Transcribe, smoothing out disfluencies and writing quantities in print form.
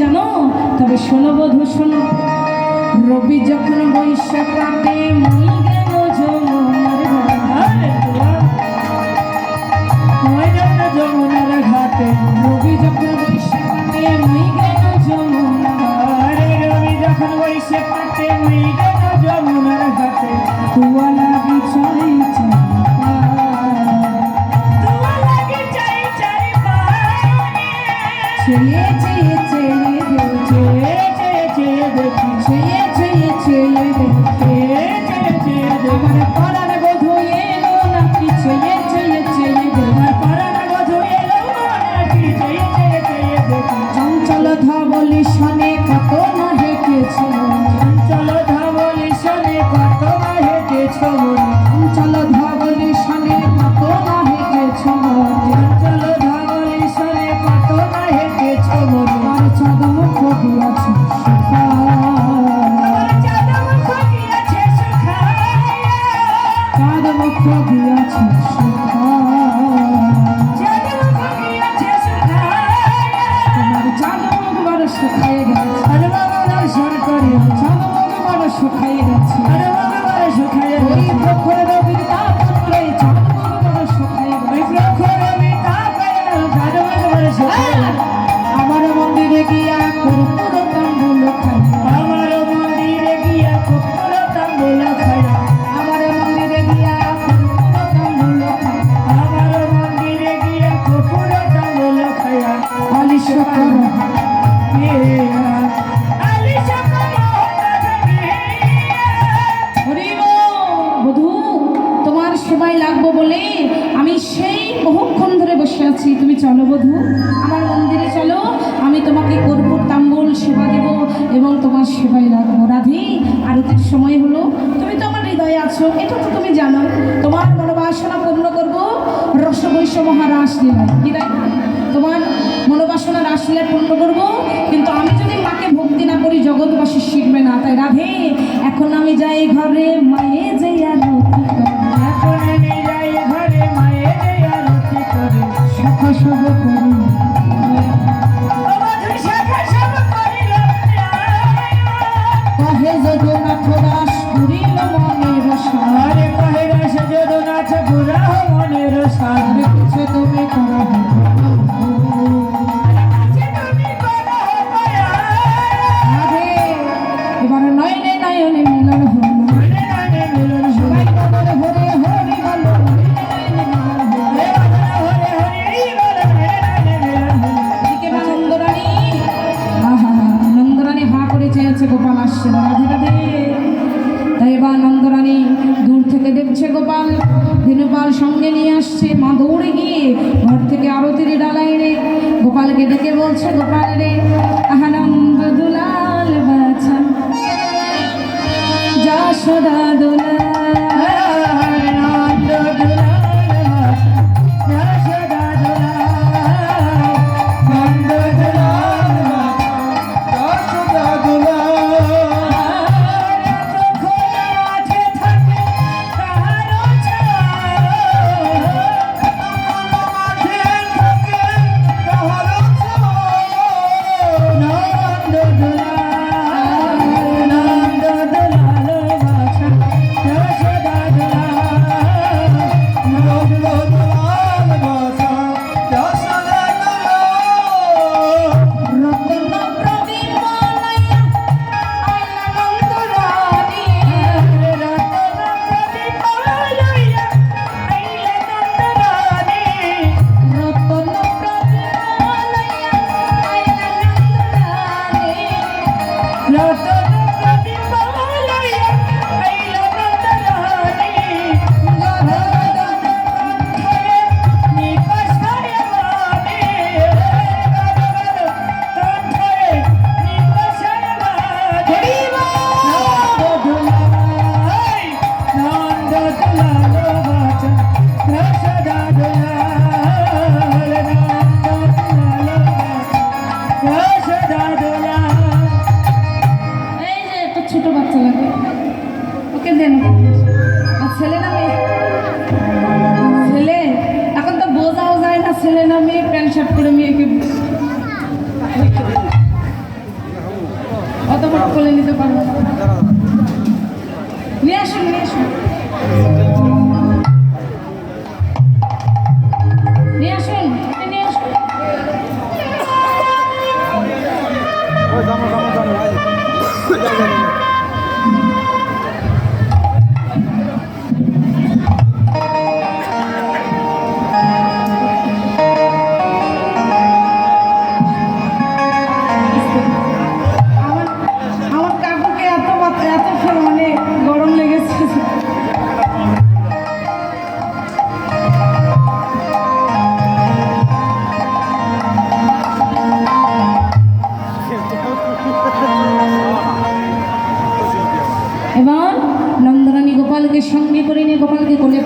জানো? তবে শোনো বধূ শোনো, রবি যখন বৈশাখ কাটে মই গেল যমুনার ঘাটে, রবি যখন বৈশাখ কাটে মই গেল যমুনার, রবি যখন বৈশাখ কাটে মই গেল যমুনার ঘাটে, তুয়া লাগি চাই চেয়ে চেয়ে চেয়ে দেখি, চেয়ে চেয়ে চেয়ে দেখি, আমার পাড়ার বধূ এলো নাকি, চেয়ে চেয়ে চেয়ে আমার পাড়ার বধূ এলো নাকি, চেয়ে চেয়ে চেয়ে দেখি, চঞ্চল ধবলি শনে কত না হেঁটেছ, চঞ্চল ধবলি শনে কত না হেঁটেছ, চঞ্চল ধবলি শনে কত না হেঁটেছ, চঞ্চল ধবলি শনে কত না হেঁটেছ, আমার চাঁদমুখ দিয়াছে শুকাইয়ে গেছে, আমার মন্দিরে গিয়া কর্পূর তাম্বুল খাই, আমার মন্দিরে গিয়া কর্পূর তাম্বুল খাই, আমার মন্দিরে গিয়া কর্পূর তাম্বুল খাই, আমার মন্দিরে গিয়া কর্পূর তাম্বুল খাই, আলিশ করো তোমার সেবায় লাগবো বলে আমি সেই বহুক্ষণ ধরে বসে আছি। তুমি চলো বধূ, আমার মন্দিরে চলো, আমি তোমাকে কর্পূর তাম্বুল সেবা দেব এবং তোমার সেবায় লাগবো। রাধে, আরতির সময় হলো, তুমি তো আমার হৃদয়ে আছো, এটা তো তুমি জানো। তোমার মনোবাসনা পূর্ণ করবো রসবৈশ্য মহারাস লীলায়, কি তাই না? তোমার মনোবাসনা রাসলীলা পূর্ণ করবো, কিন্তু আমি যদি মাকে ভক্তি না করি জগৎবাসী শিখবে না। তাই রাধে, এখন আমি যাই ঘরে মায়ে যাই আরতি করে, এখন আমি যাই ঘরে মায়ে যাই আরতি করে, শাখা সব করি কহে যদুনাথ দাস পুরিল মনের সারে, কহে দাস যদুনাথ পুরা মনের সারে, কিছু তুমি করো এবার নয়নে নয়নে মিলন হলো, সবাই বদল হরে হরি বলো, নন্দরানী হা করে চেয়েছে গোপাল আসছে না। রাধে রাধে। তাই এবার নন্দরানী দূর থেকে দেখছে গোপাল, দিনুপাল সঙ্গে নিয়ে আসছে, মা দৌড়ে গিয়ে ঘর থেকে আরতির ডালাই রে গোপালকে ডেকে বলছে, গোপাল রে আনন্দ দুলাল বাছা যশোদা দুলাল, আনন্দ দুলাল যশোদা দুলাল, আনন্দ দুলাল যশোদা দুলাল, যখন মাঠে থাকে কারো ছায়া, মাঠে থাকে কারো ছায়া, নন্দ দুলাল, নন্দ দুলাল বাছা দেন। আর ছেলে না মেয়ে? ছেলে। এখন তো বোঝাও যায় না ছেলে না মেয়ে, প্যান্ট শার্ট করে মেয়েকে অত বড় কোলে নিতে পারবো না। নিয়ে আসুন, নিয়ে আসুন, নিয়ে আসুন, নিয়ে আসুন। আমার কাকুকে এত মানে গরম লেগেছে। এবার নন্দরানী গোপালকে সঙ্গে করে নিয়ে গোপালকে কোলে